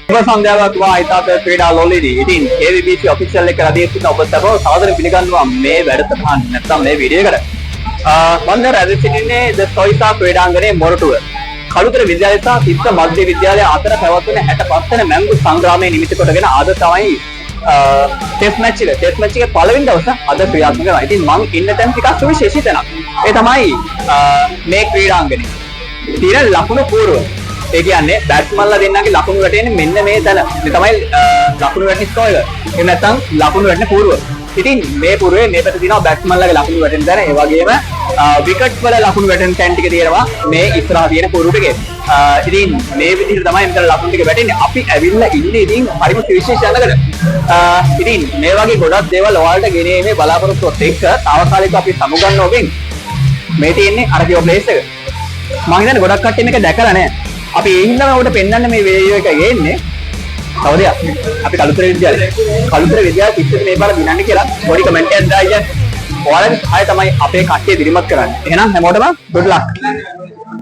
ඔබ සංධ්‍යාවක් වායිතාත ක්‍රීඩා ලෝලීදී ඉතින් KVBC ඔෆිෂියල් එක රැඳී සිටින ඔබ සැබව සාදරයෙන් පිළිගන්නවා මේ වැඩසටහන නැත්නම් මේ වීඩියෝ එකට. මම දැන් රැඳී සිටින්නේ ද සොයිසා ක්‍රීඩාංගණයේ මොරටුව. කළුතර විද්‍යාලය සහ තිස්ස මධ්‍ය විද්‍යාලය අතර පැවැත්වෙන 65 වෙනි මැංගු සංග්‍රාමයේ නිමිති කොටගෙන අද තමයි ටෙස්ට් මැච් එකේ පළවෙනි දවස අද ක්‍රියාත්මක වෙනවා. ඉතින් මම ඉන්න තැන ටිකක් සුවිශේෂී තැනක්. ඒ තමයි මේ ක්‍රීඩාංගණය. තියෙන ලකුණු පූර්ව. ඒ කියන්නේ බැට්ස්මන්ලා දෙන්නගේ ලකුණු වැටෙන්නේ මෙන්න මේ තැන. මේ තමයි ලකුණු වැටෙන ස්කෝර් එක. එහෙම නැත්නම් ලකුණු වැටෙන පූර්ව. ඉතින් මේ පූර්වයේ මේ පැත්තේ තියෙනවා බැට්ස්මන්ලාගේ ලකුණු වැටෙන තැන. ඒ වගේම විකට් වල ලකුණු වැටෙන තැන් ටික තියෙනවා මේ ඉස්සරහා තියෙන පූර්ව ටිකේ. ඉතින් මේ විදිහට තමයි මෙතන ලකුණු ටික වැටෙන්නේ. අපි ඇවිල්ලා ඉන්නේ ඉතින් හරිම විශේෂ යනකට. ඉතින් මේ වගේ ගොඩක් දේවල් ඔයාලට ගෙනීමේ බලාපොරොත්තුවත් එක්ක තාවකාලිකව අපි සමුගන්න ඕකෙන් මේ තියෙන්නේ අර කියව ප්ලේස් එක. මම හිතන්නේ ගොඩක් කට්ටිය මේක දැකලා නැහැ. අපි ඒ හින්දාම ඔබට පෙන්වන්න මේ වීඩියෝ එක ගේන්නේ. කවුද? අපි කළුතර විද්‍යාලය. කළුතර විද්‍යාලය කිව්වේ මේ පාර දිනන්න කියලා පොඩි කමෙන්ට් එකක් දාන්න. ඔයාලගේ සහාය තමයි අපේ කට්ටිය දිරිමත් කරන්නේ. එහෙනම් හැමෝටම good luck.